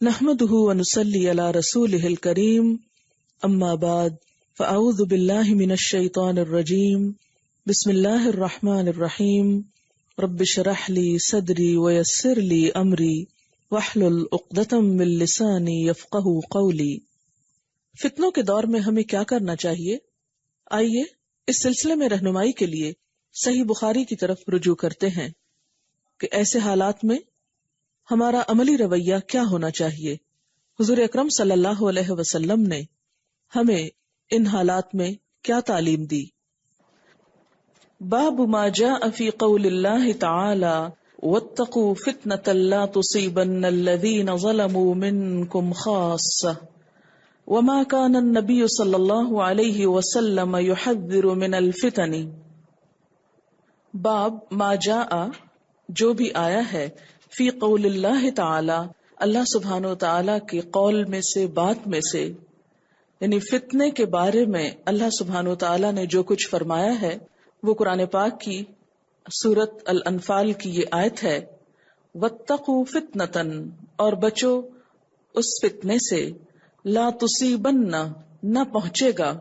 نحمده ونصلي على رسوله الكريم اما بعد فاعوذ بالله من الشيطان الرجيم بسم الله الرحمن الرحيم رب اشرح لي صدري ويسر لي امري واحلل عقدة من لساني يفقهوا قولي۔ فتنوں کے دور میں ہمیں کیا کرنا چاہیے؟ آئیے اس سلسلے میں رہنمائی کے لیے صحیح بخاری کی طرف رجوع کرتے ہیں کہ ایسے حالات میں ہمارا عملی رویہ کیا ہونا چاہیے۔ حضور اکرم صلی اللہ علیہ وسلم نے ہمیں ان حالات میں کیا تعلیم دی؟ باب ما جاء فی قول اللہ تعالی واتقوا فتنة لا تصیبن الذین ظلموا منکم خاصہ وما كان النبی صلی اللہ علیہ وسلم يحذر من الفتن۔ باب ما جاء جو بھی آیا ہے فی قول اللہ تعالی اللہ سبحانہ و تعالی کے قول میں سے بات میں سے، یعنی فتنے کے بارے میں اللہ سبحانہ و تعالی نے جو کچھ فرمایا ہے وہ قرآن پاک کی سورۃ الانفال کی یہ آیت ہے، واتقوا فتنۃ، اور بچو اس فتنے سے، لا تصیبن نہ پہنچے گا،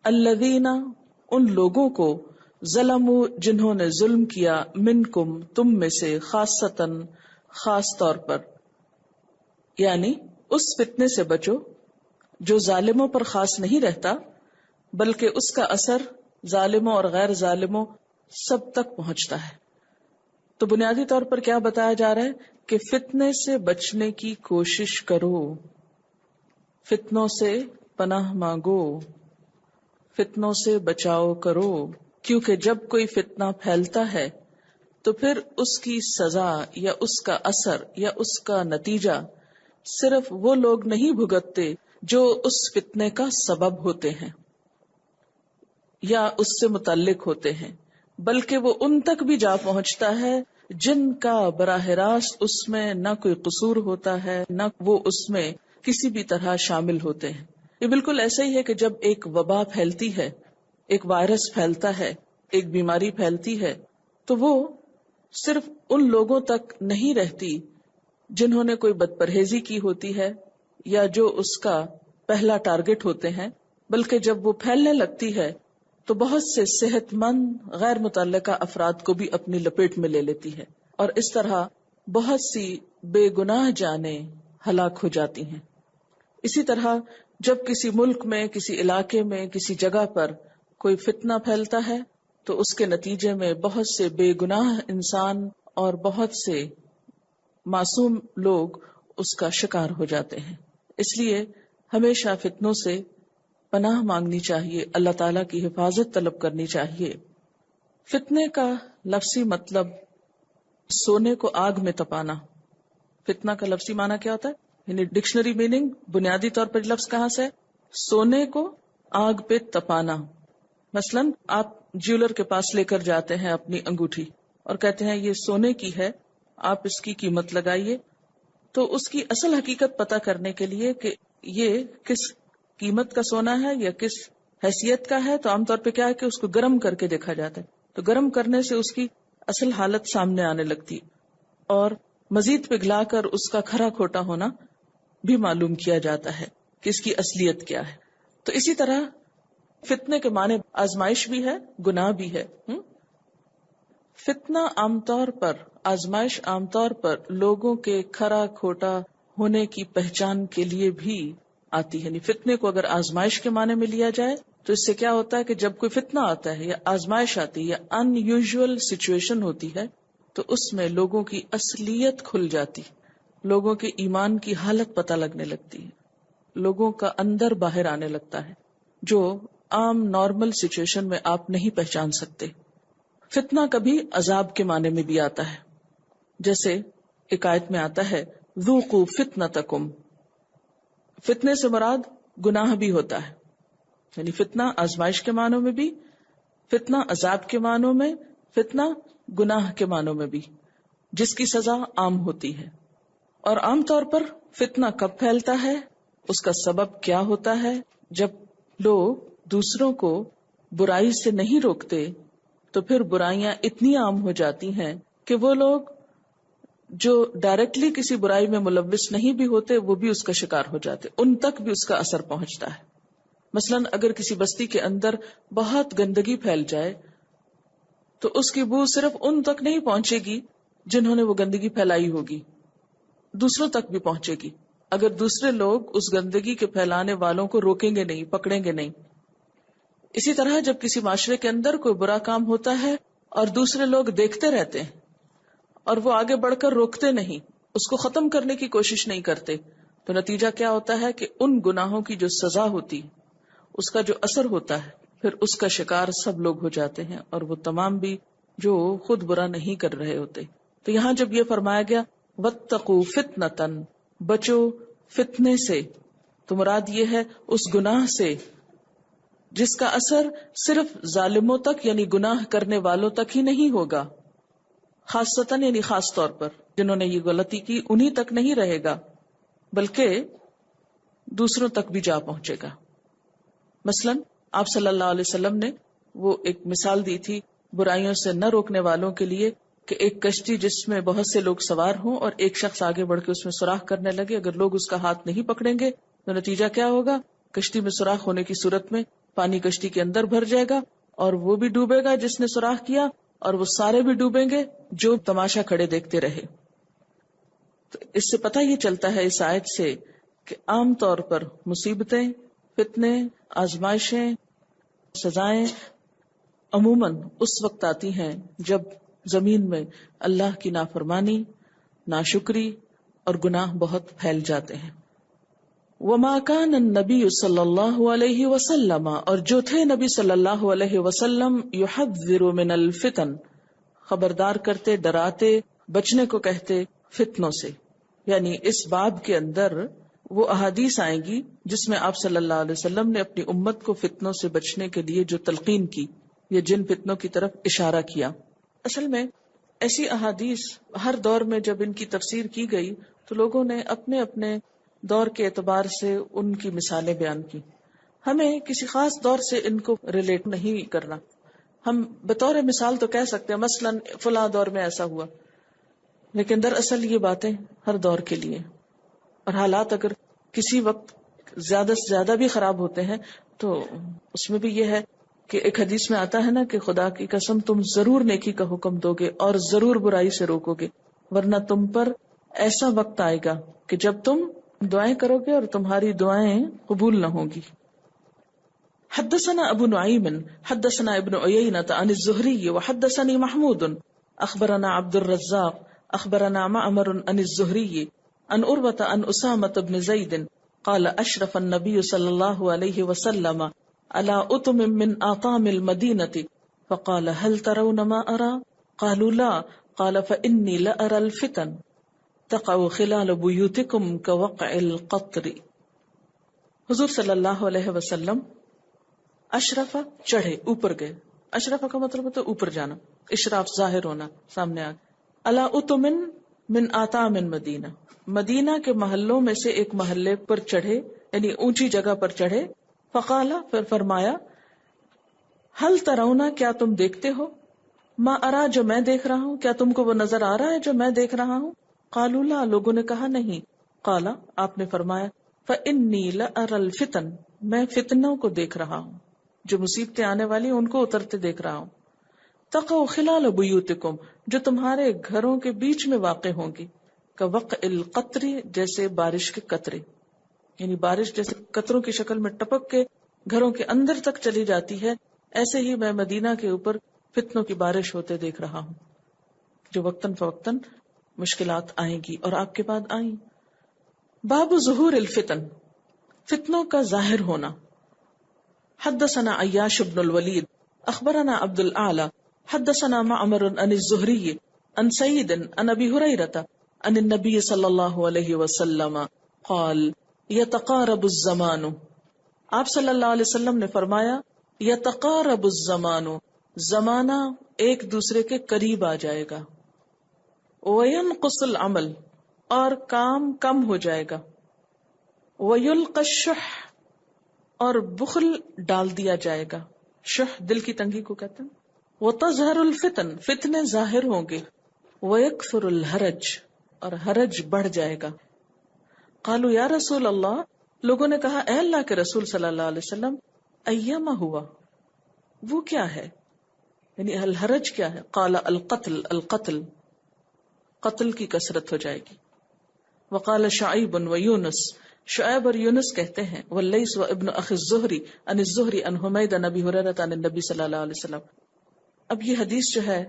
الذین ان لوگوں کو، ظلموا جنہوں نے ظلم کیا، منکم تم میں سے، خاصتاً خاص طور پر، یعنی اس فتنے سے بچو جو ظالموں پر خاص نہیں رہتا بلکہ اس کا اثر ظالموں اور غیر ظالموں سب تک پہنچتا ہے۔ تو بنیادی طور پر کیا بتایا جا رہا ہے کہ فتنے سے بچنے کی کوشش کرو، فتنوں سے پناہ مانگو، فتنوں سے بچاؤ کرو، کیونکہ جب کوئی فتنہ پھیلتا ہے تو پھر اس کی سزا یا اس کا اثر یا اس کا نتیجہ صرف وہ لوگ نہیں بھگتتے جو اس فتنے کا سبب ہوتے ہیں یا اس سے متعلق ہوتے ہیں، بلکہ وہ ان تک بھی جا پہنچتا ہے جن کا براہ راست اس میں نہ کوئی قصور ہوتا ہے نہ وہ اس میں کسی بھی طرح شامل ہوتے ہیں۔ یہ بالکل ایسا ہی ہے کہ جب ایک وبا پھیلتی ہے، ایک وائرس پھیلتا ہے، ایک بیماری پھیلتی ہے، تو وہ صرف ان لوگوں تک نہیں رہتی جنہوں نے کوئی بد پرہیزی کی ہوتی ہے یا جو اس کا پہلا ٹارگٹ ہوتے ہیں، بلکہ جب وہ پھیلنے لگتی ہے تو بہت سے صحت مند غیر متعلقہ افراد کو بھی اپنی لپیٹ میں لے لیتی ہے، اور اس طرح بہت سی بے گناہ جانیں ہلاک ہو جاتی ہیں۔ اسی طرح جب کسی ملک میں، کسی علاقے میں، کسی جگہ پر کوئی فتنہ پھیلتا ہے تو اس کے نتیجے میں بہت سے بے گناہ انسان اور بہت سے معصوم لوگ اس کا شکار ہو جاتے ہیں۔ اس لیے ہمیشہ فتنوں سے پناہ مانگنی چاہیے، اللہ تعالیٰ کی حفاظت طلب کرنی چاہیے۔ فتنے کا لفظی مطلب سونے کو آگ میں تپانا۔ فتنہ کا لفظی معنی کیا ہوتا ہے؟ یعنی ڈکشنری میننگ بنیادی طور پر لفظ کہاں سے؟ سونے کو آگ پہ تپانا۔ مثلاً آپ جیولر کے پاس لے کر جاتے ہیں اپنی انگوٹھی اور کہتے ہیں یہ سونے کی ہے، آپ اس کی قیمت لگائیے، تو اس کی اصل حقیقت پتہ کرنے کے لیے کہ یہ کس قیمت کا سونا ہے یا کس حیثیت کا ہے، تو عام طور پہ کیا ہے کہ اس کو گرم کر کے دیکھا جاتا ہے، تو گرم کرنے سے اس کی اصل حالت سامنے آنے لگتی اور مزید پگھلا کر اس کا کھرا کھوٹا ہونا بھی معلوم کیا جاتا ہے کہ اس کی اصلیت کیا ہے۔ تو اسی طرح فتنے کے معنی آزمائش بھی ہے، گناہ بھی ہے۔ فتنہ عام طور پر، آزمائش عام طور پر لوگوں کے کھرا کھوٹا ہونے کی پہچان کے لیے بھی آتی ہے۔ یعنی فتنے کو اگر آزمائش کے معنی میں لیا جائے تو اس سے کیا ہوتا ہے کہ جب کوئی فتنہ آتا ہے یا آزمائش آتی ہے یا ان یوزول سچویشن ہوتی ہے تو اس میں لوگوں کی اصلیت کھل جاتی، لوگوں کے ایمان کی حالت پتہ لگنے لگتی ہے، لوگوں کا اندر باہر آنے لگتا ہے جو عام نارمل سچویشن میں آپ نہیں پہچان سکتے۔ فتنہ کبھی عذاب کے معنی میں بھی آتا ہے، جیسے ایک آیت میں آتا ہے ذوقوا فتنتکم۔ فتنے سے مراد گناہ بھی ہوتا ہے، یعنی فتنہ آزمائش کے معنوں میں بھی، فتنہ عذاب کے معنوں میں، فتنہ گناہ کے معنوں میں بھی، جس کی سزا عام ہوتی ہے۔ اور عام طور پر فتنہ کب پھیلتا ہے، اس کا سبب کیا ہوتا ہے؟ جب لوگ دوسروں کو برائی سے نہیں روکتے تو پھر برائیاں اتنی عام ہو جاتی ہیں کہ وہ لوگ جو ڈائریکٹلی کسی برائی میں ملوث نہیں بھی ہوتے وہ بھی اس کا شکار ہو جاتے، ان تک بھی اس کا اثر پہنچتا ہے. مثلا اگر کسی بستی کے اندر بہت گندگی پھیل جائے تو اس کی بو صرف ان تک نہیں پہنچے گی جنہوں نے وہ گندگی پھیلائی ہوگی، دوسروں تک بھی پہنچے گی اگر دوسرے لوگ اس گندگی کے پھیلانے والوں کو روکیں گے نہیں، پکڑیں گے نہیں. اسی طرح جب کسی معاشرے کے اندر کوئی برا کام ہوتا ہے اور دوسرے لوگ دیکھتے رہتے ہیں اور وہ آگے بڑھ کر روکتے نہیں، اس کو ختم کرنے کی کوشش نہیں کرتے، تو نتیجہ کیا ہوتا ہے کہ ان گناہوں کی جو سزا ہوتی، اس کا جو اثر ہوتا ہے، پھر اس کا شکار سب لوگ ہو جاتے ہیں، اور وہ تمام بھی جو خود برا نہیں کر رہے ہوتے. تو یہاں جب یہ فرمایا گیا وَاتَّقُوا فِتْنَةً، بچو فتنے سے، تو مراد یہ ہے اس گناہ سے جس کا اثر صرف ظالموں تک یعنی گناہ کرنے والوں تک ہی نہیں ہوگا، خاصتاً یعنی خاص طور پر جنہوں نے یہ غلطی کی انہی تک نہیں رہے گا بلکہ دوسروں تک بھی جا پہنچے گا. مثلا آپ صلی اللہ علیہ وسلم نے وہ ایک مثال دی تھی برائیوں سے نہ روکنے والوں کے لیے کہ ایک کشتی جس میں بہت سے لوگ سوار ہوں اور ایک شخص آگے بڑھ کے اس میں سوراخ کرنے لگے، اگر لوگ اس کا ہاتھ نہیں پکڑیں گے تو نتیجہ کیا ہوگا؟ کشتی میں سوراخ ہونے کی صورت میں پانی کشتی کے اندر بھر جائے گا اور وہ بھی ڈوبے گا جس نے سوراخ کیا، اور وہ سارے بھی ڈوبیں گے جو تماشا کھڑے دیکھتے رہے. تو اس سے پتہ یہ چلتا ہے اس آیت سے کہ عام طور پر مصیبتیں، فتنے، آزمائشیں، سزائیں عموماً اس وقت آتی ہیں جب زمین میں اللہ کی نافرمانی، ناشکری اور گناہ بہت پھیل جاتے ہیں. وَمَا كَانَ النَّبِيُّ صلی اللہ علیہ وسلم، اور جو تھے نبی صلی اللہ علیہ وسلم، يُحَذِّرُ مِنَ الْفِتَنِ، خبردار کرتے، ڈراتے، بچنے کو کہتے فتنوں سے. یعنی اس باب کے اندر وہ احادیث آئیں گی جس میں آپ صلی اللہ علیہ وسلم نے اپنی امت کو فتنوں سے بچنے کے لیے جو تلقین کی یا جن فتنوں کی طرف اشارہ کیا. اصل میں ایسی احادیث ہر دور میں جب ان کی تفسیر کی گئی تو لوگوں نے اپنے اپنے دور کے اعتبار سے ان کی مثالیں بیان کی. ہمیں کسی خاص دور سے ان کو ریلیٹ نہیں کرنا، ہم بطور مثال تو کہہ سکتے ہیں مثلا فلاں دور میں ایسا ہوا، لیکن دراصل یہ باتیں ہر دور کے لیے، اور حالات اگر کسی وقت زیادہ سے زیادہ بھی خراب ہوتے ہیں تو اس میں بھی یہ ہے کہ ایک حدیث میں آتا ہے نا کہ خدا کی قسم تم ضرور نیکی کا حکم دو گے اور ضرور برائی سے روکو گے، ورنہ تم پر ایسا وقت آئے گا کہ جب تم دعائیں کرو گے اور تمہاری دعائیں قبول نہ ہوں گی. حدثنا ابو نعیم حدثنا ابن عیینۃ عن الزہری وحدثنی محمود اخبرنا عبد الرزاق اخبرنا معمر عن الزہری عن عروۃ عن اسامۃ بن زید قال اشرف النبی صلی اللہ علیہ وسلم على اتم من آطام المدینۃ فقال هل ترون ما ارى قالوا لا قال فإني لأرى الفتن تقع خلال بیوتکم كوقع القطر. حضور صلی اللہ علیہ وسلم اشرف چڑھے، اوپر گئے. اشرف کا مطلب ہوتا ہے اوپر جانا، اشراف ظاہر ہونا، سامنے آ. علی اتم من آطام المدینہ، مدینہ کے محلوں میں سے ایک محلے پر چڑھے، یعنی اونچی جگہ پر چڑھے. فقال، پھر فرمایا، هل ترون، کیا تم دیکھتے ہو، ما ارا، جو میں دیکھ رہا ہوں، کیا تم کو وہ نظر آ رہا ہے جو میں دیکھ رہا ہوں. قالوا لا، لوگوں نے کہا نہیں. قال، آپ نے فرمایا، فإنی لأرى الفتن، میں فتنوں کو دیکھ رہا ہوں، جو مصیبتیں آنے والی ان کو اترتے دیکھ رہا ہوں. تقع خلال بیوتکم، جو تمہارے گھروں کے بیچ میں واقع ہوں گی. كوقع القطر، جیسے بارش کے قطرے، یعنی بارش جیسے قطروں کی شکل میں ٹپک کے گھروں کے اندر تک چلی جاتی ہے، ایسے ہی میں مدینہ کے اوپر فتنوں کی بارش ہوتے دیکھ رہا ہوں جو وقتاً فوقتاً مشکلات آئیں گی، اور آپ کے بعد آئیں. باب ظہور الفتن، فتنوں کا ظاہر ہونا. حدثنا عیاش بن الولید اخبرنا عبد الاعلی حدثنا معمر عن الزہری عن سعید عن ابی ہریرہ عن النبی صلی اللہ علیہ وسلم قال یتقارب الزمان، آپ صلی اللہ علیہ وسلم نے فرمایا، یتقارب الزمان، زمانہ ایک دوسرے کے قریب آ جائے گا. وینقص العمل، اور کام کم ہو جائے گا. ویلقى الشح، اور بخل ڈال دیا جائے گا. شح دل کی تنگی کو کہتے ہیں. وتظہر الفتن، فتنے ظاہر ہوں گے. ویکثر الحرج، اور حرج بڑھ جائے گا. قالوا یا رسول اللہ، لوگوں نے کہا اے اللہ کے رسول صلی اللہ علیہ وسلم، ایما ہوا، وہ کیا ہے، یعنی الحرج کیا ہے؟ قال القتل، القتل، قتل کی کثرت ہو جائے گی. وقال شعیب و یونس، شعیب اور یونس کہتے ہیں، واللیث و ابن اخی الزہری عن الزہری عن حمید عن ابی ہریرہ عن النبی صلی اللہ علیہ وسلم. اب یہ حدیث جو ہے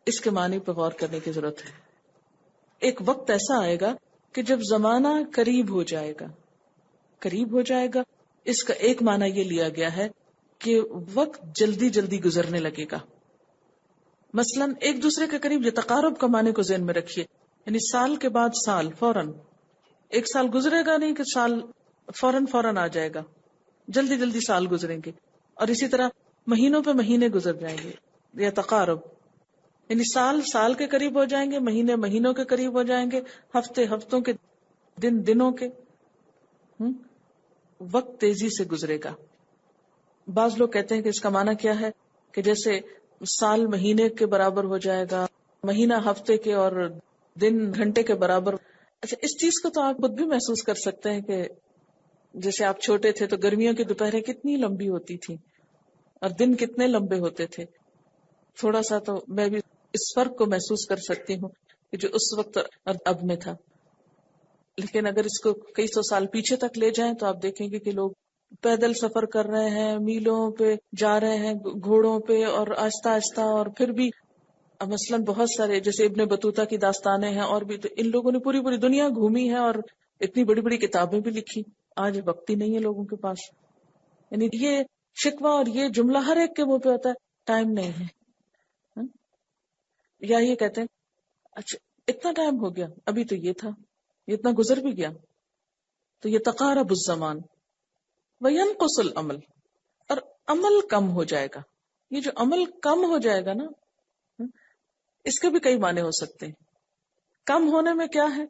اس کے معنی پہ غور کرنے کی ضرورت ہے. ایک وقت ایسا آئے گا کہ جب زمانہ قریب ہو جائے گا. قریب ہو جائے گا اس کا ایک معنی یہ لیا گیا ہے کہ وقت جلدی جلدی گزرنے لگے گا. مثلا ایک دوسرے کے قریب، یہ تقارب کا معنی کو ذہن میں رکھیے، یعنی سال کے بعد سال، فوراً ایک سال گزرے گا نہیں کہ سال فوراً آ جائے گا، جلدی جلدی سال گزریں گے. اور اسی طرح مہینوں پہ مہینے گزر جائیں گے. یا تقارب یعنی سال سال کے قریب ہو جائیں گے، مہینے مہینوں کے قریب ہو جائیں گے، ہفتے ہفتوں کے، دن دنوں کے. وقت تیزی سے گزرے گا. بعض لوگ کہتے ہیں کہ اس کا معنی کیا ہے کہ جیسے سال مہینے کے برابر ہو جائے گا، مہینہ ہفتے کے، اور دن گھنٹے کے برابر. اچھا، اس چیز کو تو آپ خود بھی محسوس کر سکتے ہیں کہ جیسے آپ چھوٹے تھے تو گرمیوں کی دوپہریں کتنی لمبی ہوتی تھی اور دن کتنے لمبے ہوتے تھے. تھوڑا سا تو میں بھی اس فرق کو محسوس کر سکتی ہوں کہ جو اس وقت اور اب میں تھا. لیکن اگر اس کو کئی سو سال پیچھے تک لے جائیں تو آپ دیکھیں گے کہ لوگ پیدل سفر کر رہے ہیں، میلوں پہ جا رہے ہیں، گھوڑوں پہ، اور آہستہ آہستہ. اور پھر بھی مثلاً بہت سارے جیسے ابن بطوطہ کی داستانیں ہیں، اور بھی تو ان لوگوں نے پوری پوری دنیا گھومی ہے اور اتنی بڑی بڑی کتابیں بھی لکھی. آج وقت ہی نہیں ہے لوگوں کے پاس. یعنی یہ شکوہ اور یہ جملہ ہر ایک کے منہ پہ ہوتا ہے، ٹائم نہیں ہے. یا یہ کہتے ہیں اچھا اتنا ٹائم ہو گیا، ابھی تو یہ تھا، یہ اتنا گزر بھی گیا. تو یہ تقارب الزمان. وینقص العمل، اور عمل کم ہو جائے گا. یہ جو عمل کم ہو جائے گا نا، اس کے بھی کئی معنی ہو سکتے ہیں. کم ہونے میں کیا ہے،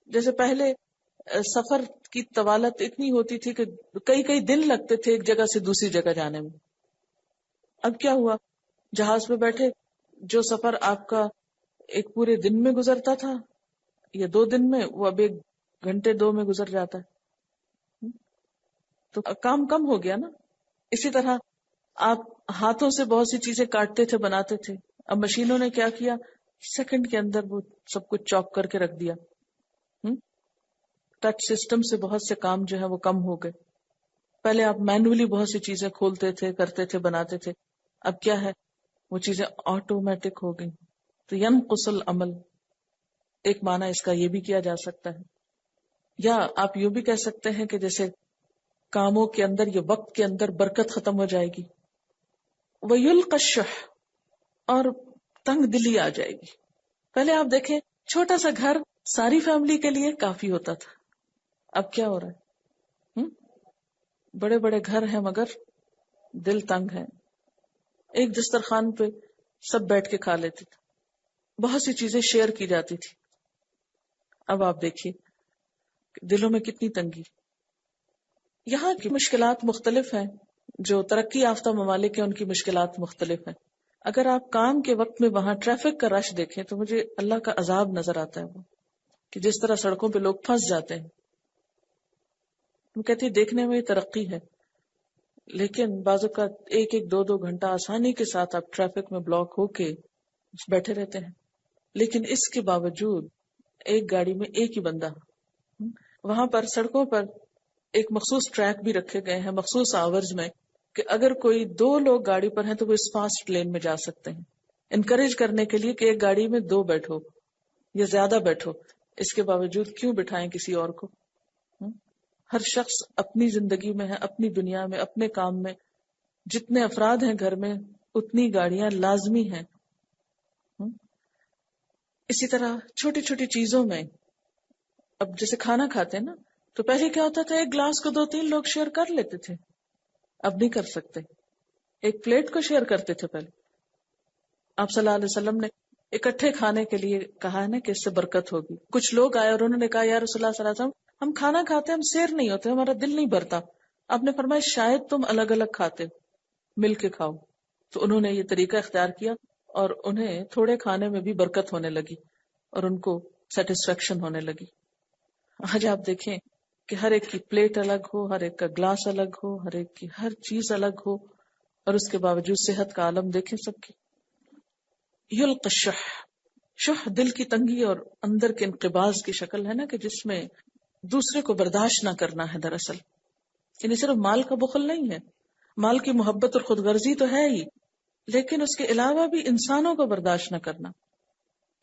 جیسے پہلے سفر کی طوالت اتنی ہوتی تھی کہ کئی کئی دن لگتے تھے ایک جگہ سے دوسری جگہ جانے میں. اب کیا ہوا، جہاز پہ بیٹھے جو سفر آپ کا ایک پورے دن میں گزرتا تھا یا 2 دن میں، وہ اب 1 گھنٹے 2 میں گزر جاتا ہے. تو کام کم ہو گیا نا. اسی طرح آپ ہاتھوں سے بہت سی چیزیں کاٹتے تھے، بناتے تھے. اب مشینوں نے کیا کیا، سیکنڈ کے اندر وہ سب کچھ چاک کر کے رکھ دیا. ٹچ سسٹم سے بہت سے کام جو ہے وہ کم ہو گئے. پہلے آپ مینولی بہت سی چیزیں کھولتے تھے، کرتے تھے، بناتے تھے. اب کیا ہے، وہ چیزیں آٹومیٹک ہو گئی. تو ینقص العمل، ایک معنی اس کا یہ بھی کیا جا سکتا ہے. یا آپ یوں بھی کہہ سکتے ہیں کہ جیسے کاموں کے اندر یا وقت کے اندر برکت ختم ہو جائے گی. وَيُلْقَ الشُّحُّ، اور تنگ دلی آ جائے گی. پہلے آپ دیکھیں چھوٹا سا گھر ساری فیملی کے لیے کافی ہوتا تھا. اب کیا ہو رہا ہے، بڑے بڑے گھر ہیں مگر دل تنگ ہے. ایک دسترخوان پہ سب بیٹھ کے کھا لیتے تھے، بہت سی چیزیں شیئر کی جاتی تھی. اب آپ دیکھیے دلوں میں کتنی تنگی. یہاں کی مشکلات مختلف ہیں، جو ترقی یافتہ ممالک ہیں ان کی مشکلات مختلف ہیں. اگر آپ کام کے وقت میں وہاں ٹریفک کا رش دیکھیں تو مجھے اللہ کا عذاب نظر آتا ہے، وہ کہ جس طرح سڑکوں پہ لوگ پھنس جاتے ہیں. ہم کہتے ہیں دیکھنے میں ترقی ہے، لیکن بعض اوقات 1-2 گھنٹہ آسانی کے ساتھ آپ ٹریفک میں بلاک ہو کے بیٹھے رہتے ہیں. لیکن اس کے باوجود ایک گاڑی میں ایک ہی بندہ، وہاں پر سڑکوں پر ایک مخصوص ٹریک بھی رکھے گئے ہیں مخصوص آورز میں کہ اگر کوئی 2 لوگ گاڑی پر ہیں تو وہ اس فاسٹ لین میں جا سکتے ہیں، انکریج کرنے کے لیے کہ ایک گاڑی میں 2 بیٹھو یا زیادہ بیٹھو. اس کے باوجود کیوں بٹھائیں کسی اور کو؟ ہر شخص اپنی زندگی میں ہے، اپنی دنیا میں، اپنے کام میں. جتنے افراد ہیں گھر میں اتنی گاڑیاں لازمی ہیں. اسی طرح چھوٹی چھوٹی چیزوں میں، اب جیسے کھانا کھاتے ہیں نا، تو پہلے کیا ہوتا تھا ایک گلاس کو 2-3 لوگ شیئر کر لیتے تھے، اب نہیں کر سکتے. ایک پلیٹ کو شیئر کرتے تھے پہلے. آپ صلی اللہ علیہ وسلم نے اکٹھے کھانے کے لیے کہا ہے نا کہ اس سے برکت ہوگی. کچھ لوگ آئے اور انہوں نے کہا یا رسول اللہ صلی اللہ علیہ وسلم ہم کھانا کھاتے ہیں، ہم سیر نہیں ہوتے، ہمارا دل نہیں بھرتا. آپ نے فرمایا شاید تم الگ الگ کھاتے، مل کے کھاؤ. تو انہوں نے یہ طریقہ اختیار کیا اور انہیں تھوڑے کھانے میں بھی برکت ہونے لگی اور ان کو سیٹسفیکشن ہونے لگی. آج آپ دیکھیں کہ ہر ایک کی پلیٹ الگ ہو، ہر ایک کا گلاس الگ ہو، ہر ایک کی ہر چیز الگ ہو، اور اس کے باوجود صحت کا عالم دیکھیں سب کی. یلق الشح، شح دل کی تنگی اور اندر کے انقباض کی شکل ہے نا، کہ جس میں دوسرے کو برداشت نہ کرنا ہے. دراصل یعنی صرف مال کا بخل نہیں ہے، مال کی محبت اور خود غرضی تو ہے ہی، لیکن اس کے علاوہ بھی انسانوں کو برداشت نہ کرنا،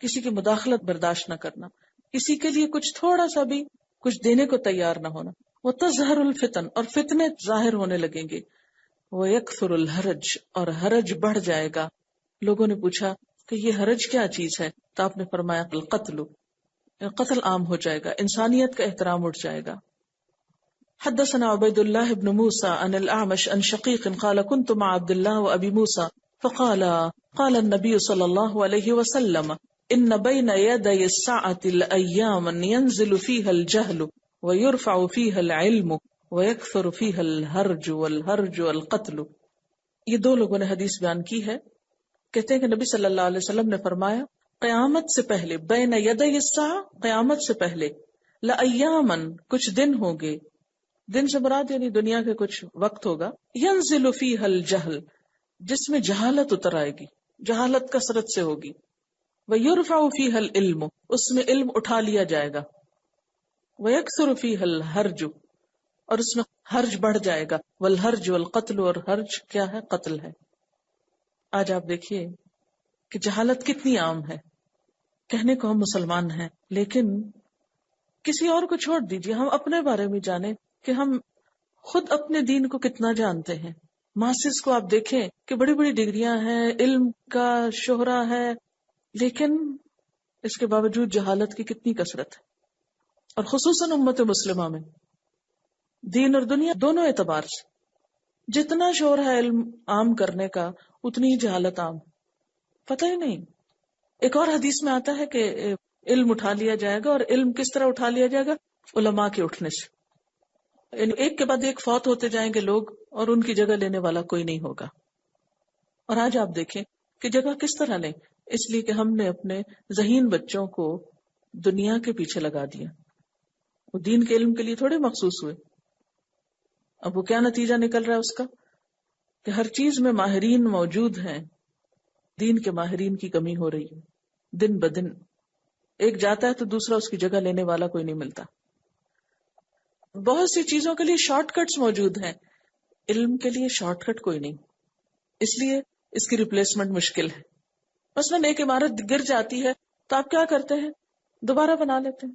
کسی کی مداخلت برداشت نہ کرنا، کسی کے لیے کچھ تھوڑا سا بھی کچھ دینے کو تیار نہ ہونا. وہ تظہر الفتن، اور فتنے ظاہر ہونے لگیں گے. وہ یکثر الحرج، اور حرج بڑھ جائے گا. لوگوں نے پوچھا کہ یہ حرج کیا چیز ہے؟ تو آپ نے فرمایا القتل، قتل عام ہو جائے گا، انسانیت کا احترام اٹھ جائے گا. حدثنا عبید اللہ بن موسى عن الأعمش عن شقيق قال كنت مع عبد الله وأبي موسى فقال قال النبي صلى الله عليه وسلم إن بين يدي الساعة الأيام ينزل فيها الجهل ويرفع فيها العلم ويكثر فيها الهرج والهرج والقتل. یہ دو لوگوں نے حدیث بیان کی ہے. کہتے ہیں کہ نبی صلی اللہ علیہ وسلم نے فرمایا قیامت سے پہلے، بین یدی الساعة، قیامت سے پہلے، لأیامن، کچھ دن ہوں گے. دن سے مراد یعنی دنیا کے کچھ وقت ہوگا. ینزل فیہ الجہل، جس میں جہالت اتر آئے گی، جہالت کثرت سے ہوگی. ویرفع فیہ العلم، اس میں علم اٹھا لیا جائے گا. ویکثر فیہ الحرج، اور اس میں حرج بڑھ جائے گا. والحرج والقتل، اور حرج کیا ہے؟ قتل ہے. آج آپ دیکھیے کہ جہالت کتنی عام ہے. کہنے کو ہم مسلمان ہیں، لیکن کسی اور کو چھوڑ دیجیے، ہم اپنے بارے میں جانیں کہ ہم خود اپنے دین کو کتنا جانتے ہیں. ماسٹرز کو آپ دیکھیں کہ بڑی بڑی ڈگریاں ہیں، علم کا شہرا ہے، لیکن اس کے باوجود جہالت کی کتنی کثرت ہے. اور خصوصاً امت مسلمہ میں دین اور دنیا دونوں اعتبار سے جتنا شور ہے علم عام کرنے کا، اتنی ہی جہالت عام، پتہ ہی نہیں. ایک اور حدیث میں آتا ہے کہ علم اٹھا لیا جائے گا، اور علم کس طرح اٹھا لیا جائے گا؟ علماء کے اٹھنے سے. یعنی ایک کے بعد ایک فوت ہوتے جائیں گے لوگ، اور ان کی جگہ لینے والا کوئی نہیں ہوگا. اور آج آپ دیکھیں کہ جگہ کس طرح لیں، اس لیے کہ ہم نے اپنے ذہین بچوں کو دنیا کے پیچھے لگا دیا. وہ دین کے علم کے لیے تھوڑے مخصوص ہوئے. اب وہ کیا نتیجہ نکل رہا ہے اس کا کہ ہر چیز میں ماہرین موجود ہیں، دین کے ماہرین کی کمی ہو رہی ہے. دن بدن ایک جاتا ہے تو دوسرا اس کی جگہ لینے والا کوئی نہیں ملتا. بہت سی چیزوں کے لیے شارٹ کٹس موجود ہیں، علم کے لیے شارٹ کٹ کوئی نہیں، اس لیے اس کی ریپلیسمنٹ مشکل ہے. مثلاً ایک عمارت گر جاتی ہے تو آپ کیا کرتے ہیں؟ دوبارہ بنا لیتے ہیں.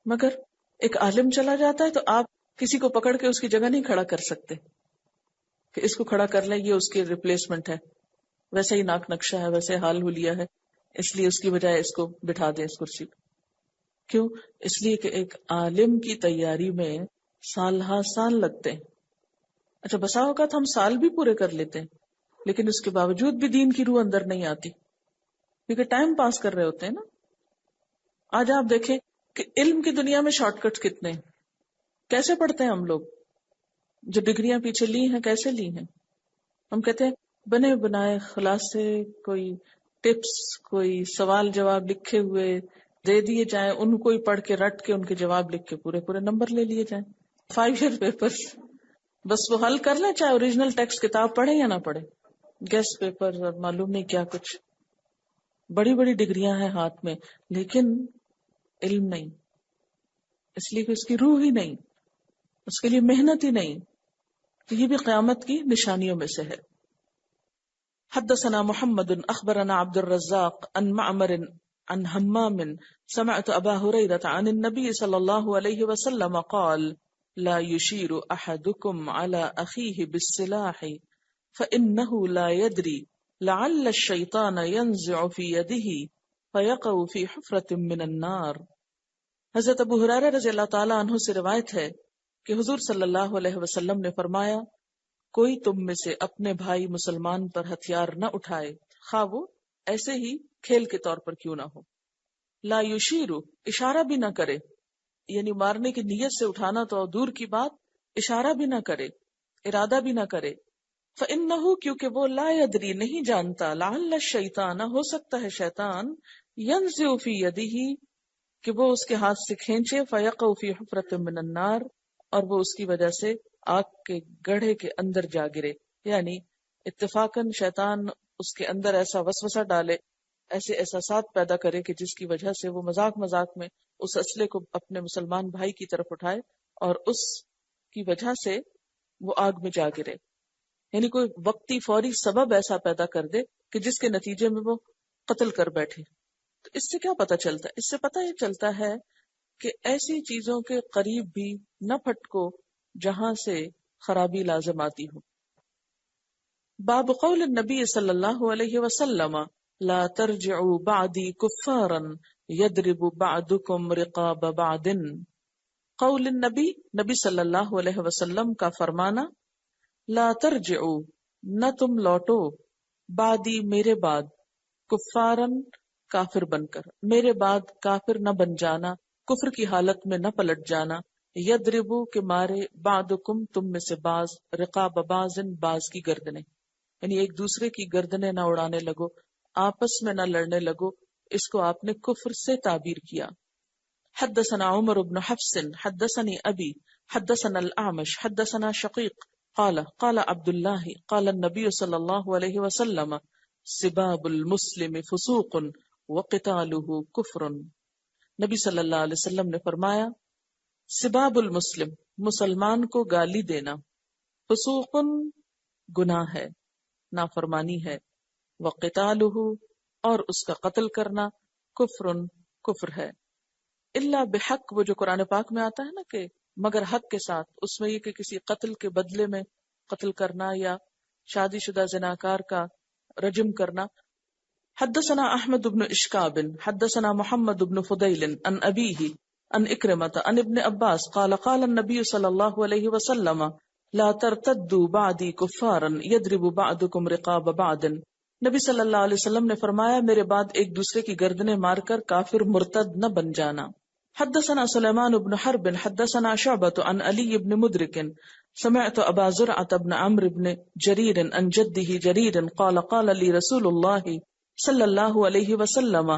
مگر ایک عالم چلا جاتا ہے تو آپ کسی کو پکڑ کے اس کی جگہ نہیں کھڑا کر سکتے کہ اس کو کھڑا کر لیں، یہ اس کی ریپلیسمنٹ ہے. ویسے ہی ناک نقشہ ہے، ویسے حال حلیہ ہے، اس لیے اس کی بجائے اس کو بٹھا دیں اس کرسی پہ. کیوں؟ اس لیے کہ ایک عالم کی تیاری میں سال ہا سال لگتے ہیں. اچھا بسا اوقات ہم سال بھی پورے کر لیتے ہیں، لیکن اس کے باوجود بھی دین کی روح اندر نہیں آتی، کیونکہ ٹائم پاس کر رہے ہوتے ہیں نا. آج آپ دیکھیں کہ علم کی دنیا میں شارٹ کٹ کتنے ہیں. کیسے پڑھتے ہیں ہم لوگ؟ جو ڈگریاں پیچھے لی ہیں کیسے لی ہیں؟ ہم کہتے ہیں بنے بنائے خلاصے، کوئی ٹپس، کوئی سوال جواب لکھے ہوئے دے دیے جائیں، ان کو ہی پڑھ کے رٹ کے ان کے جواب لکھ کے پورے پورے نمبر لے لیے جائیں. 5 ایئر پیپر بس وہ حل کر لیں، چاہے اوریجنل ٹیکسٹ کتاب پڑھیں یا نہ پڑھیں. گیسٹ پیپر اور معلوم نہیں کیا کچھ، بڑی بڑی ڈگریاں ہیں ہاتھ میں، لیکن علم نہیں. اس لیے کہ اس کی روح ہی نہیں، اس کے لیے محنت ہی نہیں. تو یہ بھی قیامت کی نشانیوں میں سے ہے. حدثنا محمد اخبرنا عبد الرزاق عن معمر عن حمام سمعت ابا هريرة عن النبي صلى الله عليه وسلم قال لا يشير احدكم على اخيه بالسلاح فانه لا يدري لعل الشيطان ينزع في يده فيقع في حفرة من النار. حضرت ابو ہریرہ رضی اللہ تعالی عنہ سے روایت ہے کہ حضور صلی اللہ علیہ وسلم نے فرمایا کوئی تم میں سے اپنے بھائی مسلمان پر ہتھیار نہ اٹھائے، خواہ وہ ایسے ہی کھیل کے طور پر کیوں نہ ہو. لا یشیرو، اشارہ بھی نہ کرے، یعنی مارنے کی نیت سے اٹھانا تو دور کی بات، اشارہ بھی نہ کرے، ارادہ بھی نہ کرے. فإنہ، کیونکہ وہ لا یدری نہیں جانتا، لعل الشیطان، ہو سکتا ہے شیطان، ینزع فی یدہ، کہ وہ اس کے ہاتھ سے کھینچے فَيَقَعُ فِي حُفْرَةٍ مِّنَ النَّارِ، اور وہ اس کی وجہ سے آگ کے گڑھے کے اندر جا گرے. یعنی اتفاقاً شیطان اس کے اندر ایسا وسوسہ ڈالے، ایسے احساسات پیدا کرے کہ جس کی وجہ سے وہ مذاق مذاق میں اس اسلحے کو اپنے مسلمان بھائی کی طرف اٹھائے اور اس کی وجہ سے وہ آگ میں جا گرے. یعنی کوئی وقتی فوری سبب ایسا پیدا کر دے کہ جس کے نتیجے میں وہ قتل کر بیٹھے. تو اس سے کیا پتہ چلتا ہے؟ اس سے پتہ یہ چلتا ہے کہ ایسی چیزوں کے قریب بھی نہ پھٹکو جہاں سے خرابی لازم آتی ہو. باب قول النبی صلی اللہ علیہ وسلم لا ترجعوا بعدی کفارا یضرب بعضکم رقاب بعض. قول النبی، نبی صلی اللہ علیہ وسلم کا فرمانا، لا ترجعوا، نہ تم لوٹو، بعدی، میرے بعد، کفارن، کافر بن کر، میرے بعد کافر نہ بن جانا، کفر کی حالت میں نہ پلٹ جانا، یضربو کے مارے، بعضکم تم میں سے بعض، رقاب بعض بعض کی گردنیں، یعنی ایک دوسرے کی گردنیں نہ اڑانے لگو، آپس میں نہ لڑنے لگو. اس کو آپ نے کفر سے تعبیر کیا. حدثنا عمر بن حفص حدثني ابی حدثنا الاعمش حدثنا شقیق قال قال عبد الله قال النبي صلی اللہ علیہ وسلم سباب المسلم فسوق وقتاله کفر. نبی صلی اللہ علیہ وسلم نے فرمایا، سباب المسلم، مسلمان کو گالی دینا، فسوق، گناہ ہے، نافرمانی ہے، وقتاله، اور اس کا قتل کرنا، کفر، کفر ہے. الا بحق، وہ جو قرآن پاک میں آتا ہے نا کہ مگر حق کے ساتھ، اس میں یہ کہ کسی قتل کے بدلے میں قتل کرنا یا شادی شدہ زناکار کا رجم کرنا. حدثنا احمد بن اشکاب حدثنا محمد بن فضیل عن ابیہ عن اکرمۃ عن ابن عباس قال قال النبی صلی اللہ علیہ وسلم لا ترتدوا بعدی کفارا یضرب بعضکم رقاب بعض. نبی صلی اللہ علیہ وسلم نے فرمایا، میرے بعد ایک دوسرے کی گردنیں مار کر کافر مرتد نہ بن جانا. حدثنا سلیمان بن حرب حدثنا شعبۃ عن علی بن مدرک سمعت ابا زرعۃ بن عمرو بن جریر عن جدہ جریر قال قال لی رسول اللہ صلی اللہ علیہ وسلم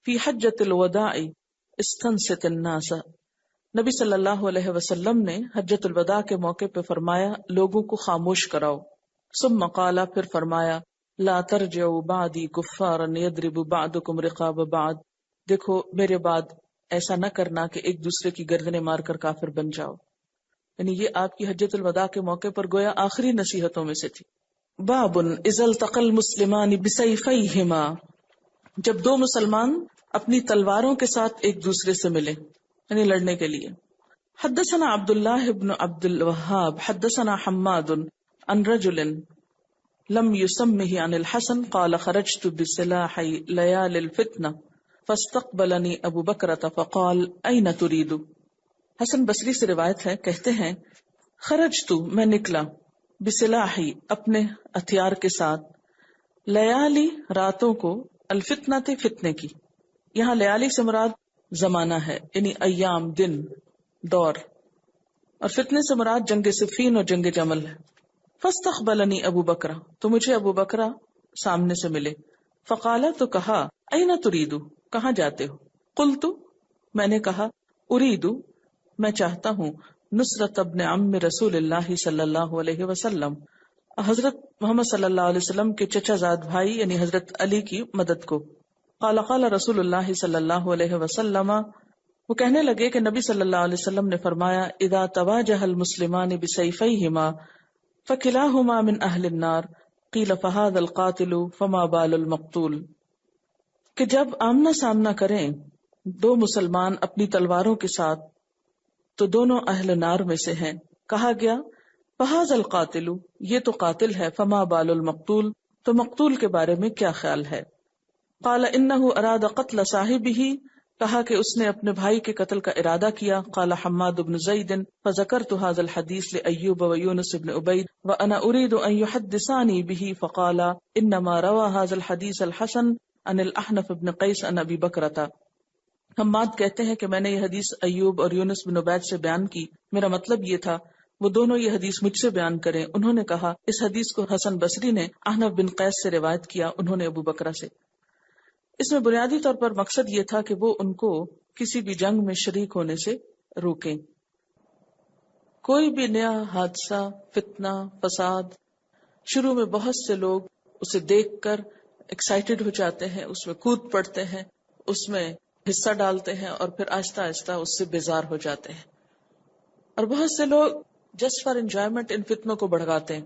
فی حجۃ الوداع استنصت الناس. نبی صلی اللہ علیہ وسلم نے حجۃ الوداع کے موقع پہ فرمایا، لوگوں کو خاموش کراؤ. ثم قال، پھر فرمایا، لا ترجعوا بعدی کفارا یضرب بعضکم رقاب بعض. دیکھو میرے بعد ایسا نہ کرنا کہ ایک دوسرے کی گردنیں مار کر کافر بن جاؤ. یعنی یہ آپ کی حجۃ الوداع کے موقع پر گویا آخری نصیحتوں میں سے تھی. باب اذا التقى المسلمان بسیفیہما، جب دو مسلمان اپنی تلواروں کے ساتھ ایک دوسرے سے ملے، یعنی لڑنے کے لیے. حدثنا عبداللہ بن عبد الوہاب حدثنا حماد عن رجل لم يسمه عن الحسن قال خرجت بسلاح ليال الفتنة فاستقبلني ابو بکرة فقال اين تريد. حسن بصری سے روایت ہے، کہتے ہیں خرجت، میں نکلا، بسلاحی، اپنے ہتھیار کے ساتھ، لیالی، راتوں کو، الفتنہ، فتنے کی. یہاں لیالی سے مراد زمانہ ہے، یعنی ایام، دن، دور، اور فتنے سے مراد جنگ صفین اور جنگ جمل ہے. فاستقبلنی ابو بکرہ، تو مجھے ابو بکرہ سامنے سے ملے. فقالا، تو کہا، اینا تریدو، کہاں جاتے ہو؟ قلتو، میں نے کہا، اریدو، میں چاہتا ہوں، نصرت ابن عم رسول اللہ صلی اللہ علیہ وسلم، حضرت محمد صلی اللہ علیہ وسلم کے چچا زاد بھائی یعنی حضرت علی کی مدد کو. قال قال رسول اللہ صلی اللہ علیہ وسلم، وہ کہنے لگے کہ نبی صلی اللہ علیہ وسلم نے فرمایا، اذا تواجہ المسلمان بسیفیہما فکلاہما من اہل النار قیل فہذا القاتل فما بال المقتول. کہ جب آمنا سامنا کریں دو مسلمان اپنی تلواروں کے ساتھ تو دونوں اہل نار میں سے ہیں. کہا گیا فہذا القاتل، یہ تو قاتل ہے، فما بال المقتول، تو مقتول کے بارے میں کیا خیال ہے. قال انہ اراد قتل صاحبہ، کہا کہ اس نے اپنے بھائی کے قتل کا ارادہ کیا. قال حماد بن زید فذکرت هذا الحدیث لایوب ویونس بن عبید وانا اريد ان يحدثاني به فقال انما روى هذا الحديث الحسن عن الاحنف بن قیس عن ابی بکرۃ. حماد کہتے ہیں کہ میں نے یہ حدیث ایوب اور یونس بن عبید سے بیان کی، میرا مطلب یہ تھا وہ دونوں یہ حدیث مجھ سے بیان کریں. انہوں نے کہا اس حدیث کو حسن بصری نے احنف بن قیس سے روایت کیا، انہوں نے ابو بکرہ سے. اس میں بنیادی طور پر مقصد یہ تھا کہ وہ ان کو کسی بھی جنگ میں شریک ہونے سے روکیں. کوئی بھی نیا حادثہ، فتنہ، فساد، شروع میں بہت سے لوگ اسے دیکھ کر ایکسائٹڈ ہو جاتے ہیں، اس میں کود پڑتے ہیں، اس میں حصہ ڈالتے ہیں، اور پھر آہستہ آہستہ اس سے بیزار ہو جاتے ہیں. اور بہت سے لوگ جسٹ فار انجوائمنٹ ان فتنوں کو بڑھاتے ہیں،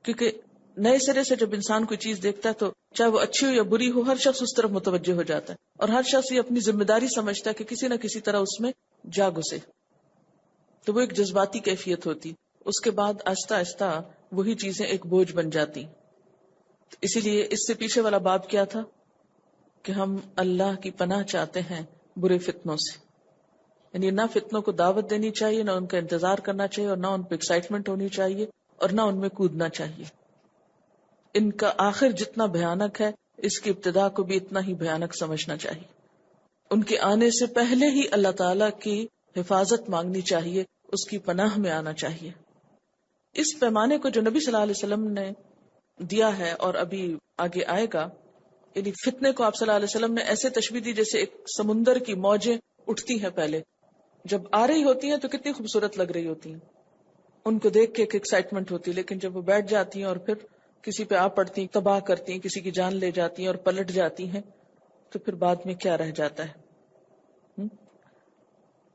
کیونکہ نئے سرے سے جب انسان کوئی چیز دیکھتا ہے تو چاہے وہ اچھی ہو یا بری ہو، ہر شخص اس طرف متوجہ ہو جاتا ہے، اور ہر شخص یہ اپنی ذمہ داری سمجھتا ہے کہ کسی نہ کسی طرح اس میں جا گھسے. تو وہ ایک جذباتی کیفیت ہوتی. اس کے بعد آہستہ آہستہ وہی چیزیں ایک بوجھ بن جاتی. اسی لیے اس سے پیچھے والا باب کیا تھا کہ ہم اللہ کی پناہ چاہتے ہیں برے فتنوں سے. یعنی نہ فتنوں کو دعوت دینی چاہیے، نہ ان کا انتظار کرنا چاہیے، اور نہ ان پہ ایکسائٹمنٹ ہونی چاہیے، اور نہ ان میں کودنا چاہیے. ان کا آخر جتنا بھیانک ہے، اس کی ابتدا کو بھی اتنا ہی بھیانک سمجھنا چاہیے. ان کے آنے سے پہلے ہی اللہ تعالی کی حفاظت مانگنی چاہیے، اس کی پناہ میں آنا چاہیے. اس پیمانے کو جو نبی صلی اللہ علیہ وسلم نے دیا ہے اور ابھی آگے آئے گا، یعنی فتنے کو آپ صلی اللہ علیہ وسلم نے ایسے تشبیہ دی جیسے ایک سمندر کی موجیں اٹھتی ہیں. پہلے جب آ رہی ہوتی ہیں تو کتنی خوبصورت لگ رہی ہوتی ہیں، ان کو دیکھ کے ایک ایکسائٹمنٹ ہوتی ہے، لیکن جب وہ بیٹھ جاتی ہیں اور پھر کسی پہ آ پڑتی ہیں، تباہ کرتی ہیں، کسی کی جان لے جاتی ہیں اور پلٹ جاتی ہیں، تو پھر بعد میں کیا رہ جاتا ہے.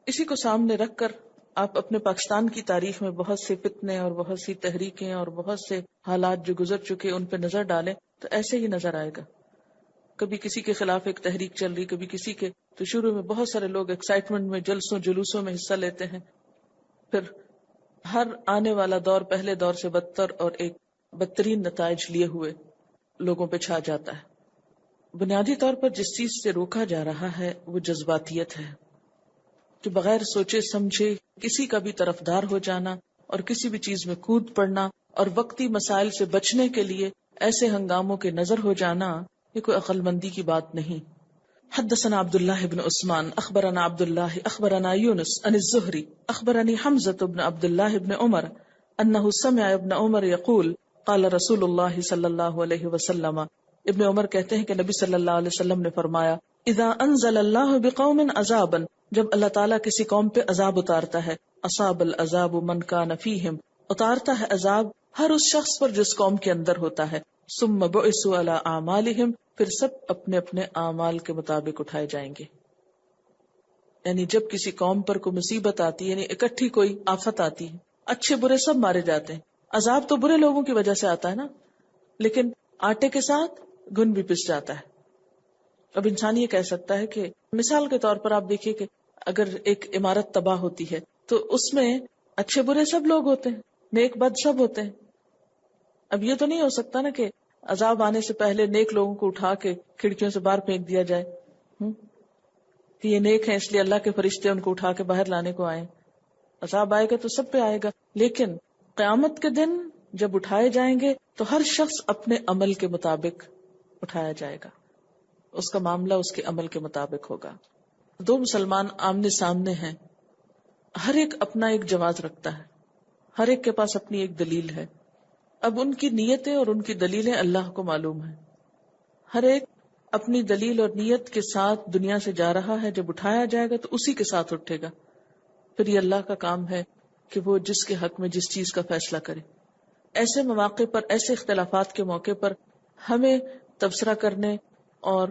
اسی کو سامنے رکھ کر آپ اپنے پاکستان کی تاریخ میں بہت سے فتنے اور بہت سی تحریکیں اور بہت سے حالات جو گزر چکے ان پہ نظر ڈالیں تو ایسے ہی نظر آئے گا. کبھی کسی کے خلاف ایک تحریک چل رہی، کبھی کسی کے، تو شروع میں بہت سارے لوگ ایکسائٹمنٹ میں جلسوں جلوسوں میں حصہ لیتے ہیں. پھر ہر آنے والا دور پہلے دور سے بدتر اور ایک بدترین نتائج لیے ہوئے لوگوں پہ چھا جاتا ہے. بنیادی طور پر جس چیز سے روکا جا رہا ہے وہ جذباتیت ہے، کہ بغیر سوچے سمجھے کسی کا بھی طرفدار ہو جانا اور کسی بھی چیز میں کود پڑنا اور وقتی مسائل سے بچنے کے لیے ایسے ہنگاموں کے نظر ہو جانا، یہ کوئی عقل مندی کی بات نہیں. حدثنا عبد الله بن عثمان اخبرنا عبد الله اخبرنا يونس عن الزهري اخبرني حمزة بن عبد الله بن عمر انه سمع ابن عمر يقول قال رسول الله صلی اللہ علیہ وسلم. ابن عمر کہتے ہیں کہ نبی صلی اللہ علیہ وسلم نے فرمایا، اذا انزل اللہ بقوم عذابا، جب اللہ تعالیٰ کسی قوم پہ عذاب اتارتا ہے، اصاب العذاب من کان فیہم، اتارتا ہے عذاب ہر اس شخص پر جس قوم کے اندر ہوتا ہے. ثم بعثوا علی اعمالہم، پھر سب اپنے اپنے اعمال کے مطابق اٹھائے جائیں گے. یعنی جب کسی قوم پر کوئی مصیبت آتی ہے، یعنی اکٹھی کوئی آفت آتی ہے، اچھے برے سب مارے جاتے ہیں. عذاب تو برے لوگوں کی وجہ سے آتا ہے نا، لیکن آٹے کے ساتھ گھن بھی پس جاتا ہے. اب انسان یہ کہہ سکتا ہے کہ مثال کے طور پر آپ دیکھیے کہ اگر ایک عمارت تباہ ہوتی ہے تو اس میں اچھے برے سب لوگ ہوتے ہیں، نیک بد سب ہوتے ہیں. اب یہ تو نہیں ہو سکتا نا کہ عذاب آنے سے پہلے نیک لوگوں کو اٹھا کے کھڑکیوں سے باہر پھینک دیا جائے کہ یہ نیک ہیں اس لیے اللہ کے فرشتے ان کو اٹھا کے باہر لانے کو آئے. عذاب آئے گا تو سب پہ آئے گا، لیکن قیامت کے دن جب اٹھائے جائیں گے تو ہر شخص اپنے عمل کے مطابق اٹھایا جائے گا، اس کا معاملہ اس کے عمل کے مطابق ہوگا. دو مسلمان آمنے سامنے ہیں، ہر ایک اپنا ایک جواز رکھتا ہے، ہر ایک کے پاس اپنی ایک دلیل ہے. اب ان کی نیتیں اور ان کی دلیلیں اللہ کو معلوم ہیں. ہر ایک اپنی دلیل اور نیت کے ساتھ دنیا سے جا رہا ہے، جب اٹھایا جائے گا تو اسی کے ساتھ اٹھے گا. پھر یہ اللہ کا کام ہے کہ وہ جس کے حق میں جس چیز کا فیصلہ کرے. ایسے مواقع پر، ایسے اختلافات کے موقع پر ہمیں تبصرہ کرنے اور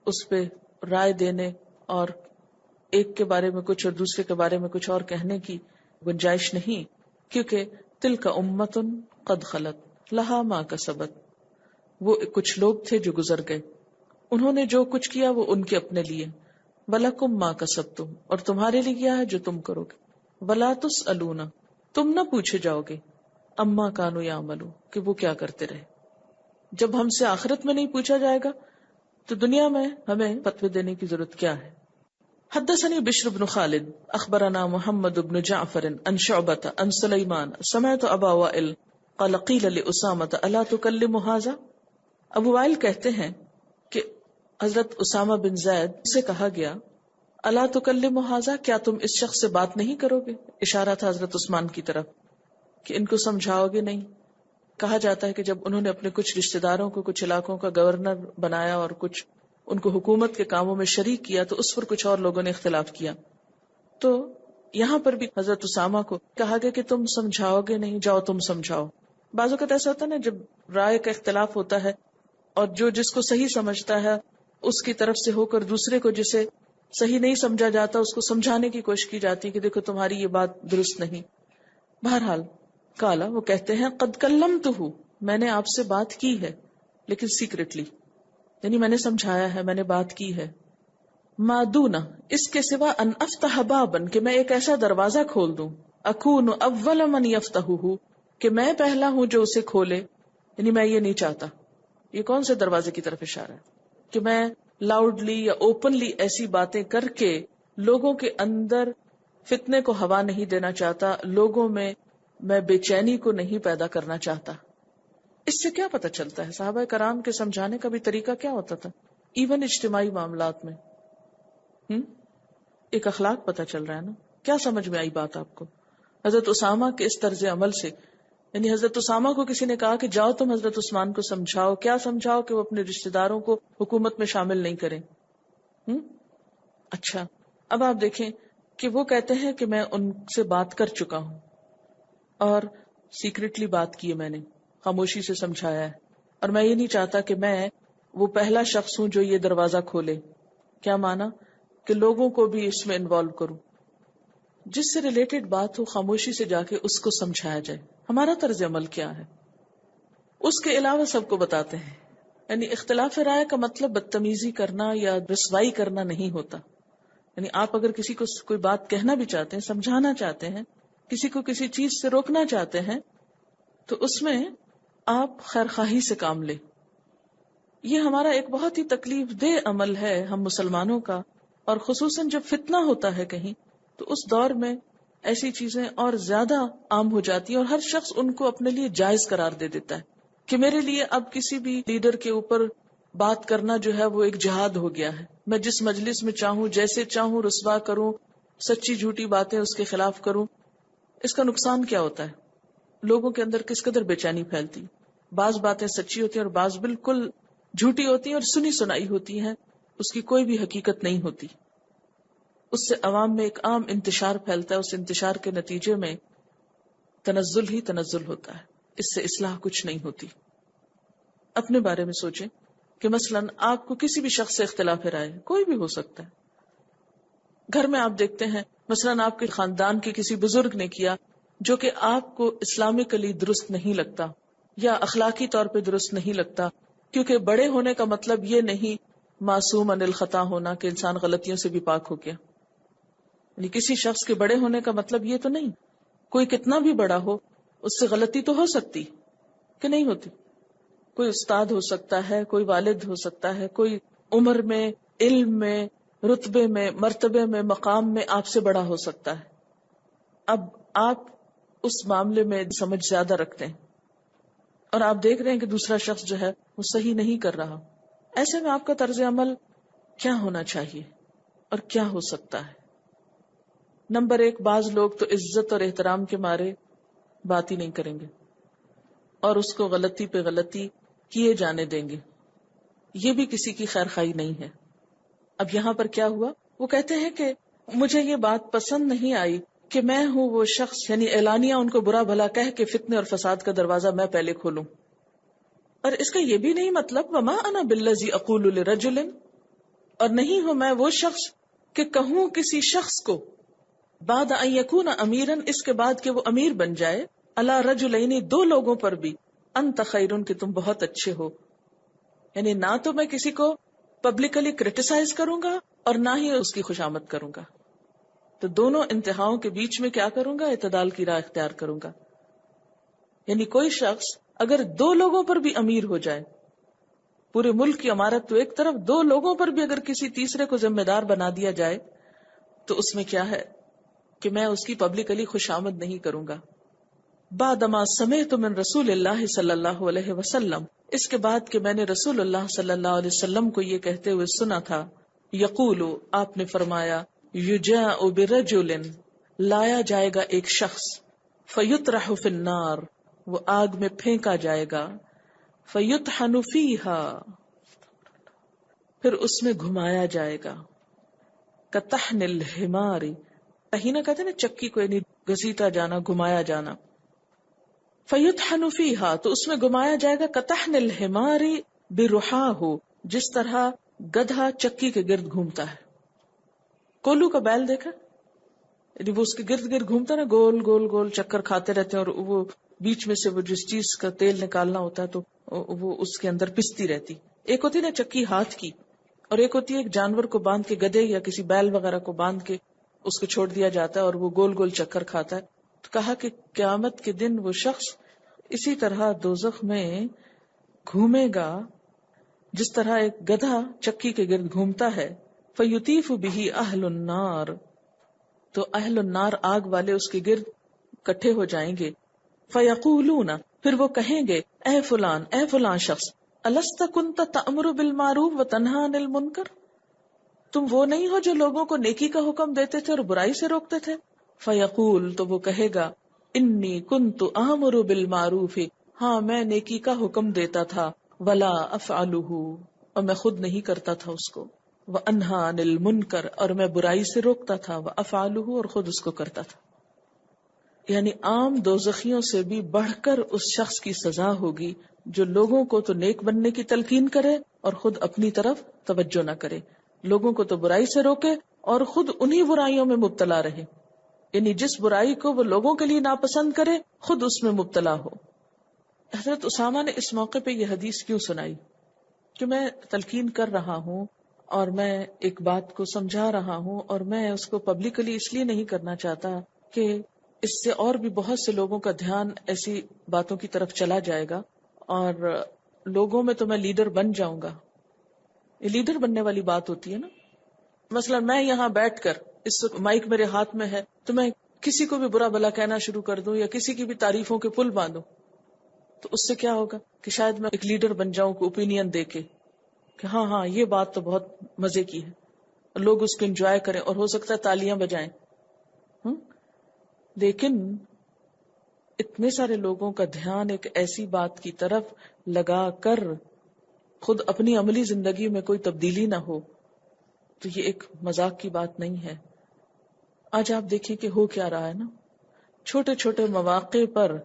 اس پہ رائے دینے اور ایک کے بارے میں کچھ اور دوسرے کے بارے میں کچھ اور کہنے کی گنجائش نہیں، کیونکہ تلک امۃ قد خلت لہا ما کسبت، وہ کچھ لوگ تھے جو گزر گئے، انہوں نے جو کچھ کیا وہ ان کے اپنے لیے. وَلَكُمْ مَا كَسَبْتُمْ، اور تمہارے لیے کیا ہے جو تم کرو گے. وَلَا تُسْأَلُونَ، تم نہ پوچھے جاؤ گے. اما کانوا یعملون، کہ وہ کیا کرتے رہے. جب ہم سے آخرت میں نہیں پوچھا جائے گا تو دنیا میں ہمیں فتوی دینے کی ضرورت کیا ہے. حدثني بشر بن خالد اخبرنا محمد بن جعفر عن شعبة عن سليمان سمعت ابا وائل قال قيل لأسامة الا تكلم هذا. ابو وائل کہتے ہیں کہ حضرت اسامہ بن زید سے کہا گیا الا تکلم هذا، کیا تم اس شخص سے بات نہیں کرو گے. اشارہ تھا حضرت عثمان کی طرف کہ ان کو سمجھاؤ گے نہیں. کہا جاتا ہے کہ جب انہوں نے اپنے کچھ رشتہ داروں کو کچھ علاقوں کا گورنر بنایا اور کچھ ان کو حکومت کے کاموں میں شریک کیا تو اس پر کچھ اور لوگوں نے اختلاف کیا. تو یہاں پر بھی حضرت اسامہ کو کہا گیا کہ تم سمجھاؤ گے نہیں، جاؤ تم سمجھاؤ. بعض اوقات ایسا ہوتا ہے نا جب رائے کا اختلاف ہوتا ہے اور جو جس کو صحیح سمجھتا ہے اس کی طرف سے ہو کر دوسرے کو جسے صحیح نہیں سمجھا جاتا اس کو سمجھانے کی کوشش کی جاتی ہے کہ دیکھو تمہاری یہ بات درست نہیں. بہرحال کالا وہ کہتے ہیں قد کلمتہ، میں نے آپ سے بات کی ہے لیکن سیکرٹلی، یعنی میں نے سمجھایا ہے، میں نے بات کی ہے. ما دون، اس کے سوا، ان افتح بابا، کہ میں ایک ایسا دروازہ کھول دوں، اکون اول من یفتحہ، کہ میں پہلا ہوں جو اسے کھولے. یعنی میں یہ نہیں چاہتا. یہ کون سے دروازے کی طرف اشارہ ہے کہ میں لاؤڈلی یا اوپنلی ایسی باتیں کر کے لوگوں کے اندر فتنے کو ہوا نہیں دینا چاہتا، لوگوں میں بے چینی کو نہیں پیدا کرنا چاہتا. اس سے کیا پتہ چلتا ہے؟ صحابہ کرام کے سمجھانے کا بھی طریقہ کیا ہوتا تھا؟ ایون اجتماعی معاملات میں ایک اخلاق پتہ چل رہا ہے نا. کیا سمجھ میں آئی بات آپ کو حضرت اسامہ کے اس طرز عمل سے؟ یعنی حضرت اسامہ کو کسی نے کہا کہ جاؤ تم حضرت عثمان کو سمجھاؤ. کیا سمجھاؤ؟ کہ وہ اپنے رشتہ داروں کو حکومت میں شامل نہیں کریں. اچھا، اب آپ دیکھیں کہ وہ کہتے ہیں کہ میں ان سے بات کر چکا ہوں اور سیکرٹلی بات کی ہے، میں نے خاموشی سے سمجھایا ہے، اور میں یہ نہیں چاہتا کہ میں وہ پہلا شخص ہوں جو یہ دروازہ کھولے. کیا مانا؟ کہ لوگوں کو بھی اس میں انوالو کروں، جس سے ریلیٹڈ بات ہو خاموشی سے جا کے اس کو سمجھایا جائے. ہمارا طرز عمل کیا ہے اس کے علاوہ سب کو بتاتے ہیں. یعنی اختلاف رائے کا مطلب بدتمیزی کرنا یا رسوائی کرنا نہیں ہوتا. یعنی آپ اگر کسی کو کوئی بات کہنا بھی چاہتے ہیں، سمجھانا چاہتے ہیں، کسی کو کسی چیز سے روکنا چاہتے ہیں، تو اس میں آپ خیرخواہی سے کام لیں. یہ ہمارا ایک بہت ہی تکلیف دہ عمل ہے ہم مسلمانوں کا، اور خصوصاً جب فتنہ ہوتا ہے کہیں تو اس دور میں ایسی چیزیں اور زیادہ عام ہو جاتی ہیں، اور ہر شخص ان کو اپنے لیے جائز قرار دے دیتا ہے کہ میرے لیے اب کسی بھی لیڈر کے اوپر بات کرنا جو ہے وہ ایک جہاد ہو گیا ہے. میں جس مجلس میں چاہوں، جیسے چاہوں رسوا کروں، سچی جھوٹی باتیں اس کے خلاف کروں. اس کا نقصان کیا ہوتا ہے؟ لوگوں کے اندر کس قدر بے چینی پھیلتی. بعض باتیں سچی ہوتی ہیں اور بعض بالکل جھوٹی ہوتی ہیں اور سنی سنائی ہوتی ہیں، اس کی کوئی بھی حقیقت نہیں ہوتی. اس سے عوام میں ایک عام انتشار پھیلتا ہے، اس انتشار کے نتیجے میں تنزل ہی تنزل ہوتا ہے. اس سے اصلاح کچھ نہیں ہوتی. اپنے بارے میں سوچیں کہ مثلاً آپ کو کسی بھی شخص سے اختلاف رائے، کوئی بھی ہو سکتا ہے، گھر میں آپ دیکھتے ہیں مثلاً آپ کے خاندان کے کسی بزرگ نے کیا جو کہ آپ کو اسلامکلی درست نہیں لگتا یا اخلاقی طور پہ درست نہیں لگتا، کیونکہ بڑے ہونے کا مطلب یہ نہیں معصوم عن الخطا ہونا کہ انسان غلطیوں سے بھی پاک ہو گیا. یعنی کسی شخص کے بڑے ہونے کا مطلب یہ تو نہیں، کوئی کتنا بھی بڑا ہو اس سے غلطی تو ہو سکتی کہ نہیں ہوتی. کوئی استاد ہو سکتا ہے، کوئی والد ہو سکتا ہے، کوئی عمر میں، علم میں، رتبے میں، مرتبے میں، مقام میں آپ سے بڑا ہو سکتا ہے. اب آپ اس معاملے میں سمجھ زیادہ رکھتے ہیں اور آپ دیکھ رہے ہیں کہ دوسرا شخص جو ہے وہ صحیح نہیں کر رہا. ایسے میں آپ کا طرز عمل کیا ہونا چاہیے اور کیا ہو سکتا ہے؟ نمبر 1، بعض لوگ تو عزت اور احترام کے مارے بات ہی نہیں کریں گے اور اس کو غلطی پہ غلطی کیے جانے دیں گے. یہ بھی کسی کی خیر خواہی نہیں ہے. اب یہاں پر کیا ہوا؟ وہ کہتے ہیں کہ مجھے یہ بات پسند نہیں آئی کہ میں ہوں وہ شخص، یعنی اعلانیہ ان کو برا بھلا کہہ کے فتنے اور فساد کا دروازہ میں پہلے کھولوں. اور اس کا یہ بھی نہیں مطلب وما انا بالذی اقول لرجل، اور نہیں ہوں میں وہ شخص کہ کہوں کسی شخص کو بعد ان یکون امیرا، اس کے بعد کہ وہ امیر بن جائے، علی رجلین، 2 لوگوں پر بھی، انت خیرن، کہ تم بہت اچھے ہو. یعنی نہ تو میں کسی کو پبلکلی کرٹیسائز کروں گا اور نہ ہی اس کی خوشامد کروں گا. تو دونوں انتہاؤں کے بیچ میں کیا کروں گا؟ اعتدال کی راہ اختیار کروں گا. یعنی کوئی شخص اگر 2 لوگوں پر بھی امیر ہو جائے، پورے ملک کی امارت تو ایک طرف، 2 لوگوں پر بھی اگر کسی تیسرے کو ذمہ دار بنا دیا جائے تو اس میں کیا ہے کہ میں اس کی پبلکلی خوشامد نہیں کروں گا. بعدما سمعت من رسول اللہ صلی اللہ علیہ وسلم، اس کے بعد کہ میں نے رسول اللہ صلی اللہ علیہ وسلم کو یہ کہتے ہوئے سنا تھا، یقول، آپ نے فرمایا، یجاء برجل، لایا جائے گا ایک شخص، فیطرح فی النار، وہ آگ میں پھینکا جائے گا. فَيُطْحَنُ فِيهَا، پھر اس میں گھمایا جائے گا. كَطَحْنِ الْحِمَارِ، طحینہ کہتے ہیں نا چکی کو، یعنی گھسیٹا جانا، گھمایا جانا. فَيُطْحَنُ فِيهَا، تو اس میں گھمایا جائے گا. كَطَحْنِ الْحِمَارِ بِرُحَاهُ، جس طرح گدھا چکی کے گرد گھومتا ہے. کولو کا بیل دیکھا، یعنی وہ اس کے گرد گرد گھومتا نا، گول گول گول چکر کھاتے رہتے ہیں، اور وہ بیچ میں سے وہ جس چیز کا تیل نکالنا ہوتا ہے تو وہ اس کے اندر پستی رہتی. ایک ہوتی نا چکی ہاتھ کی، اور ایک ہوتی ہے ایک جانور کو باندھ کے، گدھے یا کسی بیل وغیرہ کو باندھ کے اس کو چھوڑ دیا جاتا ہے اور وہ گول گول چکر کھاتا ہے. تو کہا کہ قیامت کے دن وہ شخص اسی طرح دوزخ میں گھومے گا جس طرح ایک گدھا چکی کے گرد گھومتا ہے. فَيُطِيفُ بِهِ أَهْلُ النَّارِ، تو اہل النار آگ والے اس کے گرد کٹھے ہو جائیں گے. فَيَقُولُونَ، پھر وہ کہیں گے، اے فلان، اے فلان شخص، أَلَسْتَ كُنْتَ تَأْمُرُ بِالْمَعْرُوفِ وَتَنْهَىٰ عَنِ الْمُنْكَرِ، تم وہ نہیں ہو جو لوگوں کو نیکی کا حکم دیتے تھے اور برائی سے روکتے تھے. فَيَقُول، تو وہ کہے گا، إِنِّي كُنْتُ آمُرُ بِالْمَعْرُوفِ، ہاں میں نیکی کا حکم دیتا تھا، وَلَا أَفْعَلُهُ، اور میں خود نہیں کرتا تھا اس کو. وَأَنْهَىٰ عَنِ الْمُنْكَرِ، اور میں برائی سے روکتا تھا، وَأَفْعَلُهُ، اور خود اس کو کرتا تھا. یعنی عام دوزخیوں سے بھی بڑھ کر اس شخص کی سزا ہوگی جو لوگوں کو تو نیک بننے کی تلقین کرے اور خود اپنی طرف توجہ نہ کرے، لوگوں کو تو برائی سے روکے اور خود انہی برائیوں میں مبتلا رہے. یعنی جس برائی کو وہ لوگوں کے لیے ناپسند کرے، خود اس میں مبتلا ہو. حضرت اسامہ نے اس موقع پہ یہ حدیث کیوں سنائی؟ کہ میں تلقین کر رہا ہوں اور میں ایک بات کو سمجھا رہا ہوں، اور میں اس کو پبلکلی اس لیے نہیں کرنا چاہتا کہ اس سے اور بھی بہت سے لوگوں کا دھیان ایسی باتوں کی طرف چلا جائے گا، اور لوگوں میں تو میں لیڈر بن جاؤں گا. یہ لیڈر بننے والی بات ہوتی ہے نا. مثلا میں یہاں بیٹھ کر، اس مائک میرے ہاتھ میں ہے، تو میں کسی کو بھی برا بھلا کہنا شروع کر دوں یا کسی کی بھی تعریفوں کے پل باندھوں، تو اس سے کیا ہوگا کہ شاید میں ایک لیڈر بن جاؤں، کو اوپینین دے کے کہ ہاں ہاں یہ بات تو بہت مزے کی ہے، لوگ اس کو انجوائے کریں اور ہو سکتا ہے تالیاں بجائیں. لیکن اتنے سارے لوگوں کا دھیان ایک ایسی بات کی طرف لگا کر خود اپنی عملی زندگی میں کوئی تبدیلی نہ ہو، تو یہ ایک مذاق کی بات نہیں ہے. آج آپ دیکھیں کہ ہو کیا رہا ہے نا، چھوٹے چھوٹے مواقع پر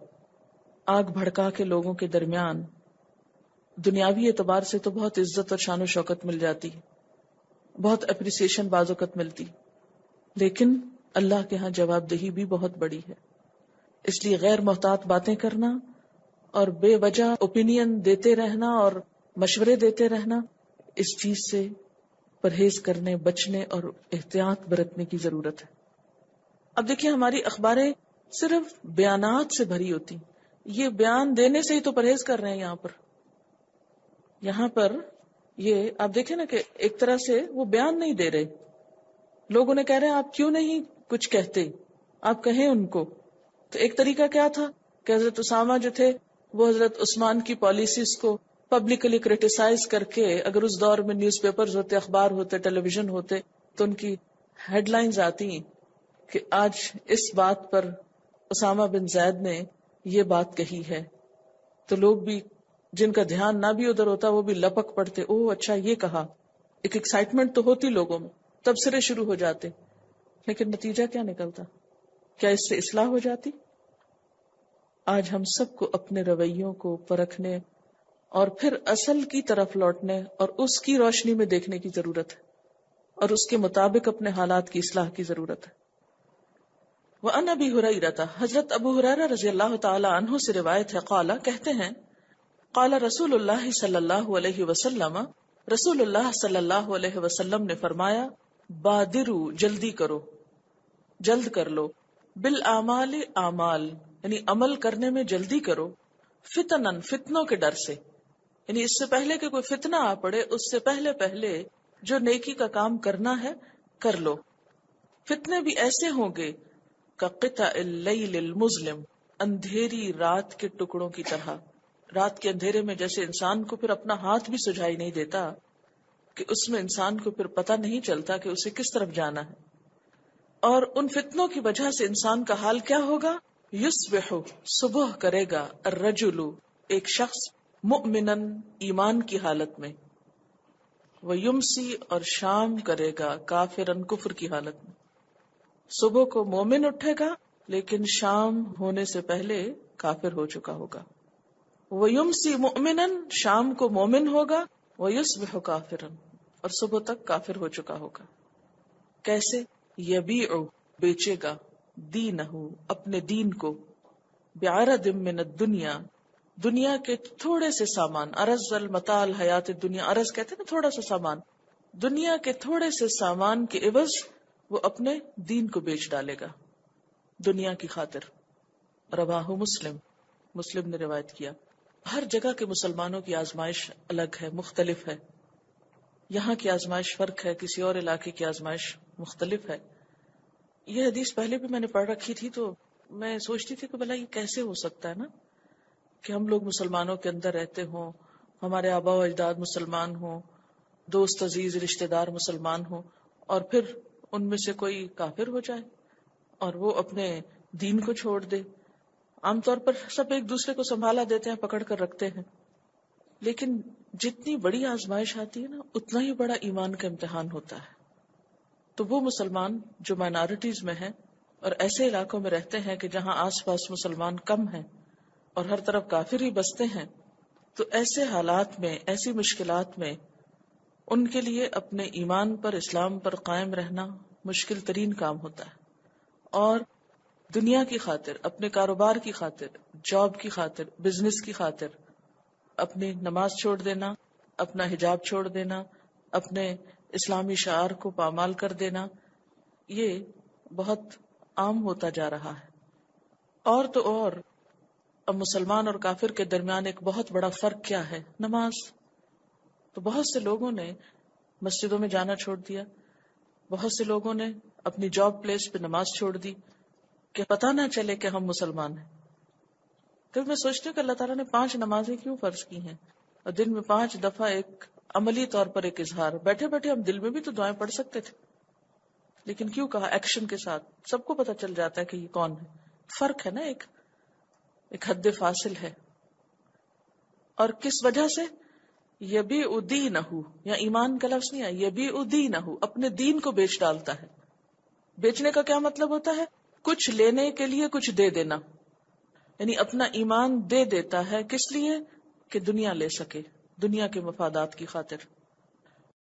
آگ بھڑکا کے لوگوں کے درمیان دنیاوی اعتبار سے تو بہت عزت اور شان و شوکت مل جاتی، بہت اپریسیشن بعض اوقات ملتی، لیکن اللہ کے ہاں جواب دہی بھی بہت بڑی ہے. اس لیے غیر محتاط باتیں کرنا اور بے وجہ اوپینین دیتے رہنا اور مشورے دیتے رہنا، اس چیز سے پرہیز کرنے، بچنے اور احتیاط برتنے کی ضرورت ہے. اب دیکھیے ہماری اخباریں صرف بیانات سے بھری ہوتی، یہ بیان دینے سے ہی تو پرہیز کر رہے ہیں. یہاں پر یہ آپ دیکھیں نا کہ ایک طرح سے وہ بیان نہیں دے رہے، لوگوں نے کہہ رہے ہیں آپ کیوں نہیں کچھ کہتے، آپ کہیں ان کو. تو ایک طریقہ کیا تھا کہ حضرت اسامہ جو تھے وہ حضرت عثمان کی پالیسیز کو پبلکلی کرٹیسائز کر کے، اگر اس دور میں نیوز پیپرز ہوتے، اخبار ہوتے، ٹیلی ویژن ہوتے، تو ان کی ہیڈ لائنز آتی کہ آج اس بات پر اسامہ بن زید نے یہ بات کہی ہے، تو لوگ بھی جن کا دھیان نہ بھی ادھر ہوتا وہ بھی لپک پڑتے، اوہ اچھا یہ کہا. ایک ایکسائٹمنٹ تو ہوتی لوگوں میں، تبصرے شروع ہو جاتے، لیکن نتیجہ کیا نکلتا؟ کیا اس سے اصلاح ہو جاتی؟ آج ہم سب کو اپنے رویوں کو پرکھنے اور پھر اصل کی طرف لوٹنے اور اس کی روشنی میں دیکھنے کی ضرورت ہے، اور اس کے مطابق اپنے حالات کی اصلاح کی ضرورت ہے. وَأَنْ أَبِي هُرَيْرَةَ، حضرت ابو ہریرہ رضی اللہ تعالی عنہ سے روایت ہے، قال، کہتے ہیں، قال رسول اللہ صلی اللہ علیہ وسلم، رسول اللہ صلی اللہ علیہ وسلم نے فرمایا، بادروا، جلدی کرو، جلد کر لو، بالاعمال، اعمال یعنی عمل کرنے میں جلدی کرو، فتنن، فتنوں کے ڈر سے، یعنی اس سے پہلے کہ کوئی فتنہ آ پڑے اس سے پہلے جو نیکی کا کام کرنا ہے کر لو. فتنے بھی ایسے ہوں گے کقطع اللیل المظلم، اندھیری رات کے ٹکڑوں کی طرح. رات کے اندھیرے میں جیسے انسان کو پھر اپنا ہاتھ بھی سجائی نہیں دیتا، کہ اس میں انسان کو پھر پتہ نہیں چلتا کہ اسے کس طرف جانا ہے. اور ان فتنوں کی وجہ سے انسان کا حال کیا ہوگا؟ یصبح صبح کرے گا، الرجل ایک شخص، مؤمنن ایمان کی حالت میں، ویمسی اور شام کرے گا کافرن کفر کی حالت میں۔ صبح کو مومن اٹھے گا لیکن شام ہونے سے پہلے کافر ہو چکا ہوگا۔ ویمسی مؤمنن شام کو مومن ہوگا، ویصبح کافرن اور صبح تک کافر ہو چکا ہوگا۔ کیسے؟ یبیع بیچے گا، دینہ اپنے دین کو، بعرض من الدنیا دنیا کے تھوڑے سے سامان، عرض المتاع الحیات الدنیا، عرض کہتے ہیں نا تھوڑا سا سامان، دنیا کے تھوڑے سے سامان کے عوض وہ اپنے دین کو بیچ ڈالے گا دنیا کی خاطر۔ رواہ مسلم، مسلم نے روایت کیا۔ ہر جگہ کے مسلمانوں کی آزمائش الگ ہے، مختلف ہے، یہاں کی آزمائش فرق ہے، کسی اور علاقے کی آزمائش مختلف ہے۔ یہ حدیث پہلے بھی میں نے پڑھ رکھی تھی تو میں سوچتی تھی کہ بھلا یہ کیسے ہو سکتا ہے نا کہ ہم لوگ مسلمانوں کے اندر رہتے ہوں، ہمارے آبا و اجداد مسلمان ہوں، دوست عزیز رشتہ دار مسلمان ہوں، اور پھر ان میں سے کوئی کافر ہو جائے اور وہ اپنے دین کو چھوڑ دے۔ عام طور پر سب ایک دوسرے کو سنبھالا دیتے ہیں، پکڑ کر رکھتے ہیں، لیکن جتنی بڑی آزمائش آتی ہے نا اتنا ہی بڑا ایمان کا امتحان ہوتا ہے۔ تو وہ مسلمان جو مائنارٹیز میں ہیں اور ایسے علاقوں میں رہتے ہیں کہ جہاں آس پاس مسلمان کم ہیں اور ہر طرف کافر ہی بستے ہیں، تو ایسے حالات میں، ایسی مشکلات میں ان کے لیے اپنے ایمان پر، اسلام پر قائم رہنا مشکل ترین کام ہوتا ہے، اور دنیا کی خاطر، اپنے کاروبار کی خاطر، جاب کی خاطر، بزنس کی خاطر اپنی نماز چھوڑ دینا، اپنا حجاب چھوڑ دینا، اپنے اسلامی شعار کو پامال کر دینا، یہ بہت عام ہوتا جا رہا ہے۔ اور تو اور اب مسلمان اور کافر کے درمیان ایک بہت بڑا فرق کیا ہے؟ نماز۔ تو بہت سے لوگوں نے مسجدوں میں جانا چھوڑ دیا، بہت سے لوگوں نے اپنی جاب پلیس پہ نماز چھوڑ دی کہ پتہ نہ چلے کہ ہم مسلمان ہیں۔ پھر میں سوچتی ہوں کہ اللہ تعالیٰ نے 5 نمازیں کیوں فرض کی ہیں، اور دن میں 5 دفعہ ایک عملی طور پر ایک اظہار، بیٹھے بیٹھے ہم دل میں بھی تو دعائیں پڑھ سکتے تھے، لیکن کیوں کہا ایکشن کے ساتھ؟ سب کو پتہ چل جاتا ہے کہ یہ کون ہے۔ فرق ہے نا، ایک حد فاصل ہے۔ اور کس وجہ سے؟ یبیع دینہ، یا ایمان کا لفظ نہیں ہے، یبیع دینہ، اپنے دین کو بیچ ڈالتا ہے۔ بیچنے کا کیا مطلب ہوتا ہے؟ کچھ لینے کے لیے کچھ دے دینا، یعنی اپنا ایمان دے دیتا ہے، کس لیے؟ کہ دنیا لے سکے، دنیا کے مفادات کی خاطر۔